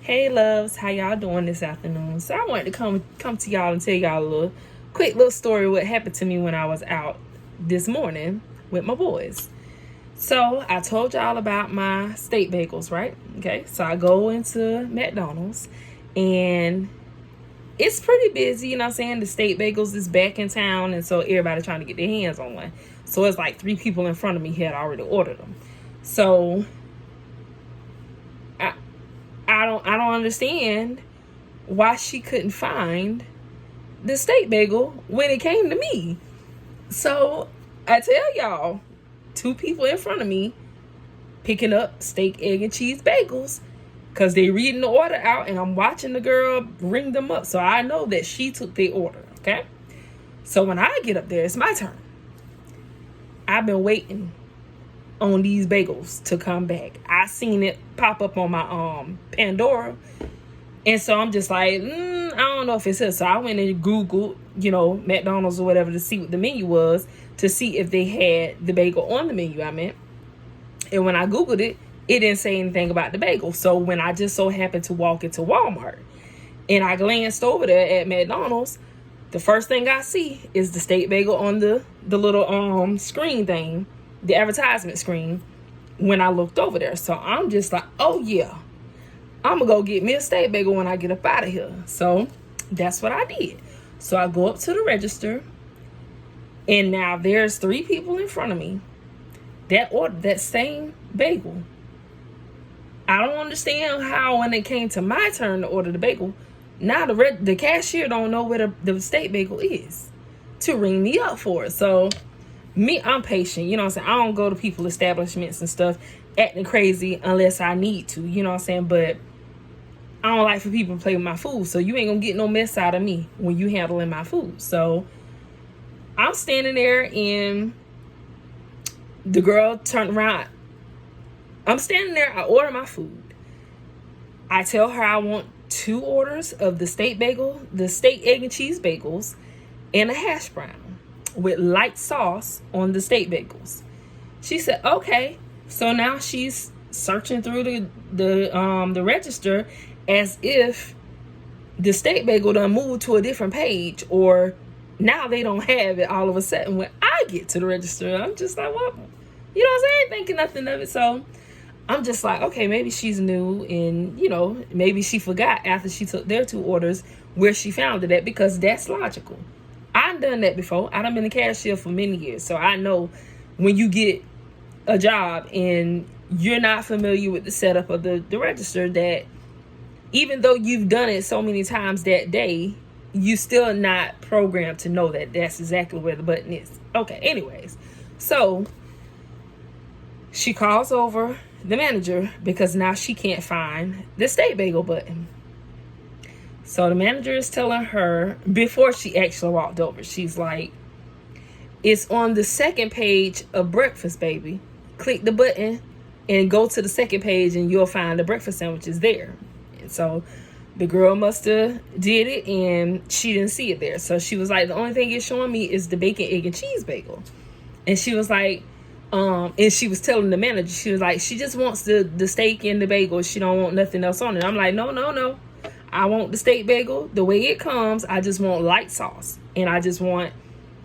Hey loves, how y'all doing this afternoon? So I wanted to come to y'all and tell y'all a quick little story what happened to me when I was out this morning with my boys. So I told y'all about my steak bagels, right? Okay, so I go into McDonald's and it's pretty busy, you know what I'm saying? The steak bagels is back in town, and so everybody trying to get their hands on one. So it's like 3 people in front of me had already ordered them. So I don't understand why she couldn't find the steak bagel when it came to me. So I tell y'all, 2 people in front of me picking up steak, egg, and cheese bagels because they reading the order out, and I'm watching the girl ring them up. So I know that she took their order, okay? So when I get up there, it's my turn. I've been waiting on these bagels to come back. I seen it pop up on my Pandora, and so I'm just like, I don't know if it's here. So I went and Googled, McDonald's or whatever to see what the menu was, to see if they had the bagel on the menu. And when I Googled it, it didn't say anything about the bagel. So when I just so happened to walk into Walmart and I glanced over there at McDonald's, the first thing I see is the steak bagel on the little screen thing, the advertisement screen, when I looked over there. So I'm just like, oh yeah, I'm gonna go get me a steak bagel when I get up out of here. So that's what I did. So I go up to the register, and now there's 3 people in front of me that ordered that same bagel. I don't understand how when it came to my turn to order the bagel, now the cashier don't know where the steak bagel is to ring me up for it. So me, I'm patient, you know what I'm saying? I don't go to people establishments and stuff acting crazy unless I need to, you know what I'm saying? But I don't like for people to play with my food, so you ain't gonna get no mess out of me when you handling my food. So I'm standing there, and the girl turned around. I'm standing there, I order my food. I tell her I want 2 orders of the steak bagel, the steak, egg, and cheese bagels, and a hash brown with light sauce on the steak bagels. She said, okay. So now she's searching through the register as if the steak bagel done moved to a different page, or now they don't have it all of a sudden. When I get to the register, I'm just like, what? You know what I'm saying? I ain't thinking nothing of it. So I'm just like, okay, maybe she's new, and maybe she forgot after she took their 2 orders where she found it at, because that's logical. I've done that before. I've been a cashier for many years, so I know when you get a job and you're not familiar with the setup of the register, that even though you've done it so many times that day, you still not programmed to know that that's exactly where the button is. Okay, anyways, so she calls over the manager because now she can't find the steak bagel button. So the manager is telling her, before she actually walked over, she's like, it's on the 2nd page of breakfast, baby. Click the button and go to the 2nd page, and you'll find the breakfast sandwiches there. And so the girl must have did it, and she didn't see it there. So she was like, the only thing it's showing me is the bacon, egg, and cheese bagel. And she was like, and she was telling the manager, she was like, she just wants the steak and the bagel. She don't want nothing else on it. I'm like, no. I want the steak bagel the way it comes. I just want light sauce. And I just want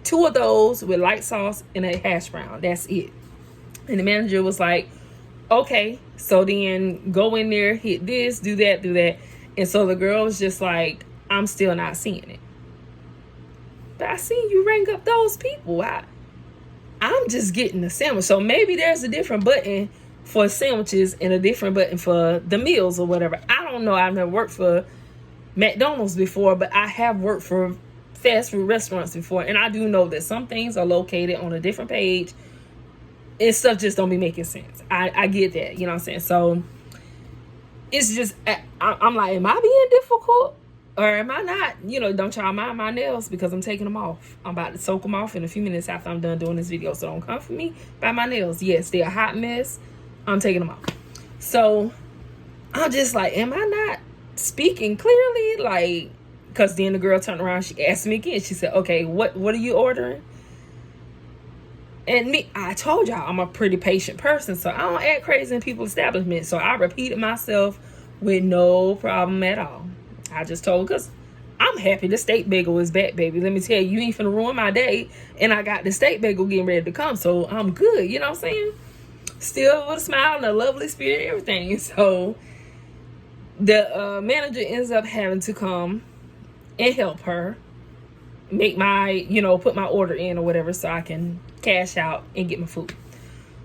2 of those with light sauce and a hash brown. That's it. And the manager was like, okay. So then go in there, hit this, do that. And so the girl was just like, I'm still not seeing it. But I seen you ring up those people. I'm just getting a sandwich. So maybe there's a different button for sandwiches and a different button for the meals or whatever. I don't know. I've never worked for McDonald's before, but I have worked for fast food restaurants before. And I do know that some things are located on a different page and stuff just don't be making sense. I get that. You know what I'm saying? So it's just, I'm like, am I being difficult? Or am I not? Don't y'all mind my nails because I'm taking them off. I'm about to soak them off in a few minutes after I'm done doing this video. So don't come for me by my nails. Yes, they're a hot mess. I'm taking them off. So I'm just like, am I not speaking clearly? Like, because then the girl turned around. She asked me again. She said, okay, what are you ordering? And me, I told y'all I'm a pretty patient person. So I don't act crazy in people's establishments. So I repeated myself with no problem at all. I just told her, because I'm happy the steak bagel is back, baby. Let me tell you, you ain't finna ruin my day. And I got the steak bagel getting ready to come, so I'm good. You know what I'm saying? Still with a smile and a lovely spirit, everything. So the manager ends up having to come and help her make my, put my order in or whatever, so I can cash out and get my food.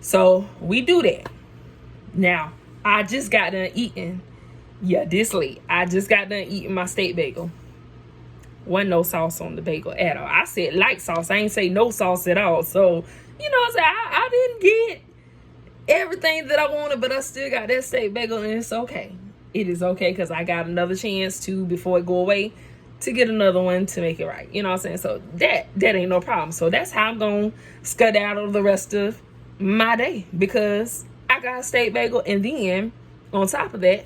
So we do that. Now, I just got done eating. Yeah, this late. I just got done eating my steak bagel. Wasn't no sauce on the bagel at all. I said light sauce. I ain't say no sauce at all. So, I didn't get everything that I wanted, but I still got that steak bagel, and it's okay. It is okay, because I got another chance to, before it go away, to get another one to make it right. You know what I'm saying? So that ain't no problem. So that's how I'm going to skedaddle the rest of my day, because I got a steak bagel, and then on top of that,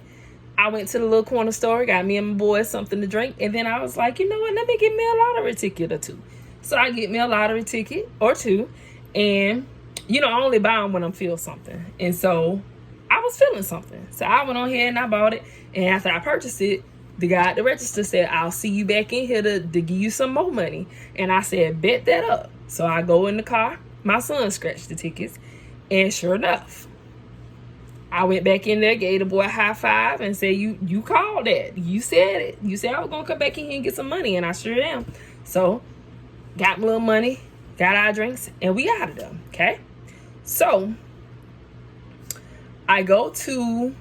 I went to the little corner store, got me and my boys something to drink, and then I was like, you know what, let me get me a lottery ticket or two. So I get me a lottery ticket or two, and I only buy them when I'm feeling something. And so I was feeling something. So I went on here and I bought it, and after I purchased it, the guy at the register said, I'll see you back in here to give you some more money. And I said, bet that up. So I go in the car, my son scratched the tickets, and sure enough, I went back in there, gave the boy a high five, and said, you called that. You said it. You said I was going to come back in here and get some money, and I sure am. So, got my little money, got our drinks, and we out of them, okay? So, I go to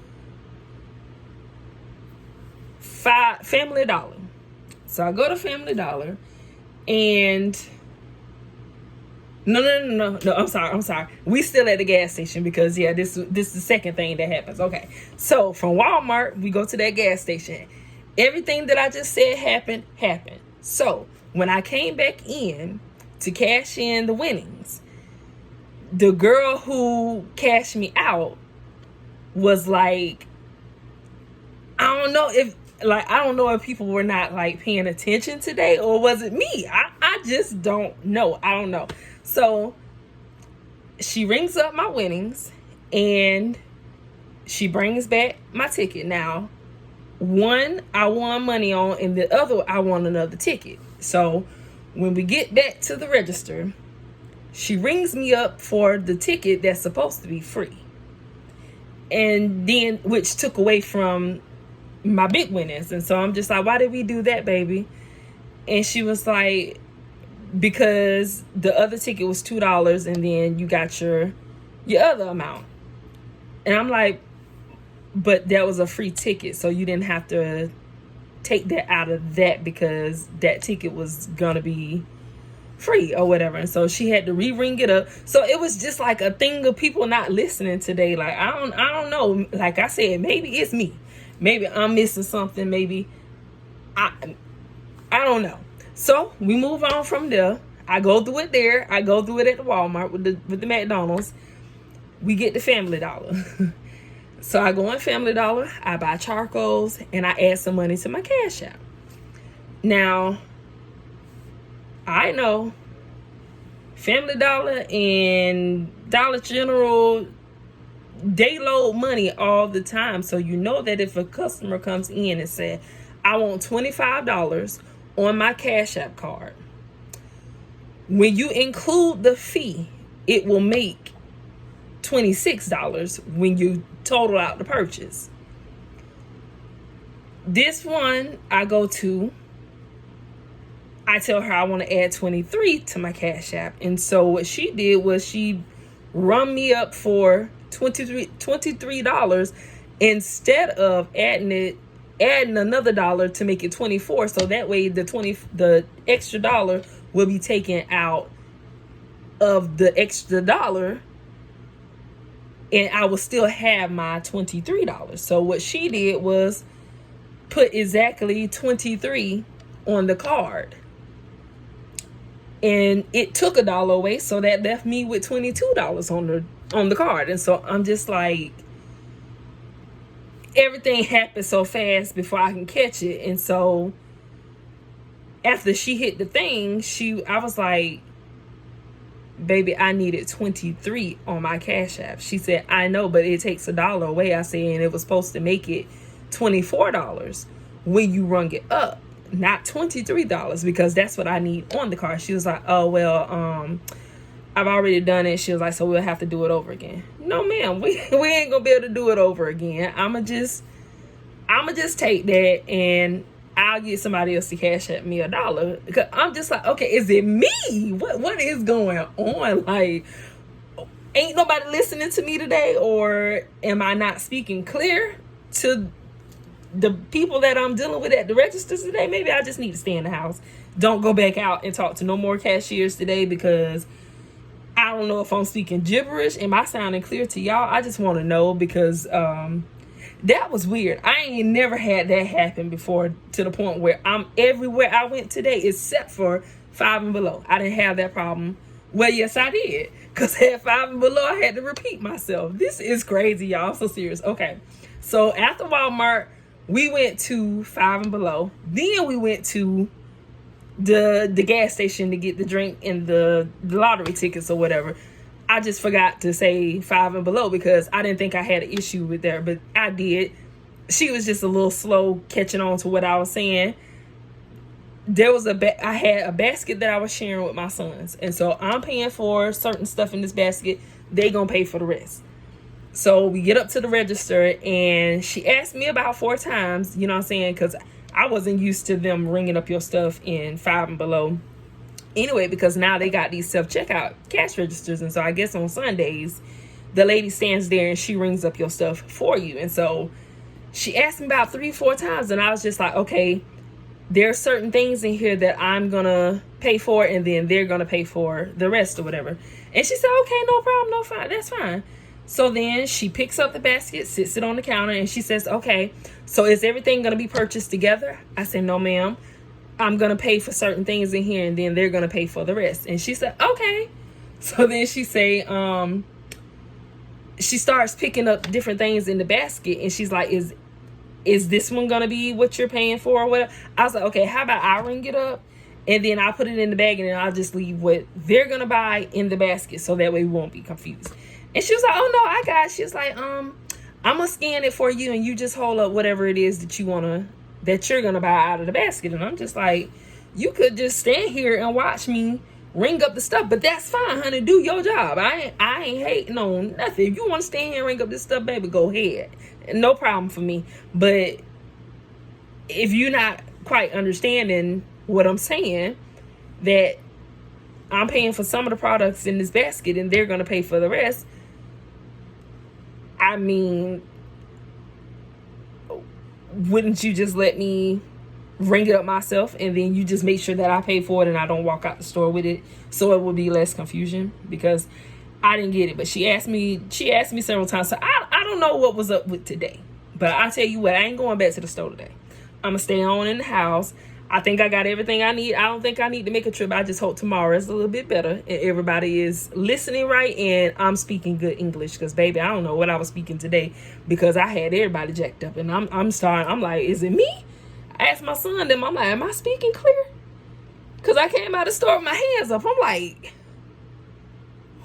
Family Dollar. So, I go to Family Dollar, and... No, I'm sorry. We still at the gas station, because this is the second thing that happens. Okay. So from Walmart, we go to that gas station. Everything that I just said happened. So when I came back in to cash in the winnings, the girl who cashed me out was like, I don't know if people were not like paying attention today, or was it me? I just don't know. I don't know. So she rings up my winnings, and she brings back my ticket. Now, one I won money on, and the other I won another ticket. So when we get back to the register, she rings me up for the ticket that's supposed to be free, and then which took away from my big winnings. And so I'm just like, why did we do that, baby? And she was like, because the other ticket was $2, and then you got your other amount. And I'm like, but that was a free ticket, so you didn't have to take that out of that, because that ticket was gonna be free or whatever. And so she had to re-ring it up. So it was just like a thing of people not listening today. Like, I don't know. Like I said, maybe it's me. Maybe I'm missing something. Maybe I don't know. So we move on from there. I go through it there. I go through it at the Walmart with the McDonald's. We get to Family Dollar. So I go in Family Dollar. I buy charcoals, and I add some money to my cash app. Now, I know Family Dollar and Dollar General, they load money all the time. So you know that if a customer comes in and says, I want $25 on my Cash App card, when you include the fee, it will make $26 when you total out the purchase. This one, I tell her I want to add 23 to my Cash App. And so what she did was she run me up for $23 instead of adding another dollar to make it 24. So that way the extra dollar will be taken out of the extra dollar, and I will still have my $23. So what she did was put exactly 23 on the card, and it took $1 away, so that left me with $22 on the card. And so I'm just like, everything happened so fast before I can catch it. And so after she hit the thing, I was like, baby, I needed 23 on my Cash App. She said, I know, but it takes $1 away. I said, and it was supposed to make it $24 when you rung it up, not $23, because that's what I need on the car. She was like, oh, well, I've already done it. She was like, so we'll have to do it over again. No, ma'am, we ain't gonna be able to do it over again. I'ma just take that and I'll get somebody else to cash at me $1. Because I'm just like, okay, is it me? What is going on? Like, ain't nobody listening to me today, or am I not speaking clear to the people that I'm dealing with at the registers today? Maybe I just need to stay in the house. Don't go back out and talk to no more cashiers today, because I don't know if I'm speaking gibberish. Am I sounding clear to y'all? I just want to know, because that was weird. I ain't never had that happen before, to the point where I'm everywhere I went today except for Five and Below. I didn't have that problem. Well, yes, I did, because at Five and Below, I had to repeat myself. This is crazy, y'all. I'm so serious. Okay, so after Walmart, we went to Five and Below. Then we went to the gas station to get the drink and the lottery tickets or whatever. I just forgot to say Five and Below because I didn't think I had an issue with that, but I did. She was just a little slow catching on to what I was saying. There was I had a basket that I was sharing with my sons, and so I'm paying for certain stuff in this basket. They gonna pay for the rest. So we get up to the register, and she asked me about 4 times, you know what I'm saying, because I wasn't used to them ringing up your stuff in Five and Below anyway, because now they got these self-checkout cash registers. And so I guess on Sundays, the lady stands there and she rings up your stuff for you. And so she asked me about 3-4 times, and I was just like, okay, there are certain things in here that I'm going to pay for, and then they're going to pay for the rest or whatever. And she said, okay, no problem, no fine, that's fine. So then she picks up the basket, sits it on the counter, and she says, okay, so is everything going to be purchased together? I said, no, ma'am. I'm going to pay for certain things in here, and then they're going to pay for the rest. And she said, okay. So then she say, she starts picking up different things in the basket, and she's like, is this one going to be what you're paying for or whatever? I was like, okay, how about I ring it up, and then I'll put it in the bag, and then I'll just leave what they're going to buy in the basket, so that way we won't be confused. And she was like, oh, no, I got it. She was like, I'm going to scan it for you, and you just hold up whatever it is that you're going to buy out of the basket. And I'm just like, you could just stand here and watch me ring up the stuff, but that's fine, honey. Do your job. I ain't hating on nothing. If you want to stand here and ring up this stuff, baby, go ahead. No problem for me. But if you're not quite understanding what I'm saying, that I'm paying for some of the products in this basket and they're going to pay for the rest, I mean, wouldn't you just let me ring it up myself, and then you just make sure that I pay for it and I don't walk out the store with it, so it will be less confusion? Because I didn't get it. But she asked me several times. So I don't know what was up with today. But I tell you what, I ain't going back to the store today. I'm going to stay on in the house. I think I got everything I need. I don't think I need to make a trip. I just hope tomorrow is a little bit better and everybody is listening right and I'm speaking good English. Because, baby, I don't know what I was speaking today because I had everybody jacked up. And I'm starting. I'm like, is it me? I asked my son them. I'm like, am I speaking clear? Because I came out of the store with my hands up. I'm like,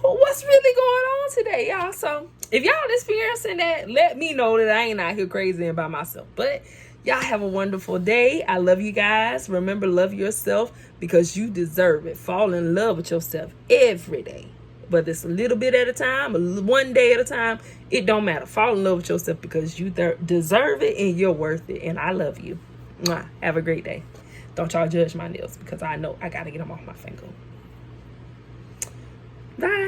what's really going on today, y'all? So if y'all experiencing that, let me know that I ain't out here crazy by myself. But y'all have a wonderful day. I love you guys. Remember, love yourself because you deserve it. Fall in love with yourself every day. Whether it's a little bit at a time, one day at a time, it don't matter. Fall in love with yourself because you deserve it and you're worth it. And I love you. Mwah. Have a great day. Don't y'all judge my nails because I know I got to get them off my finger. Bye.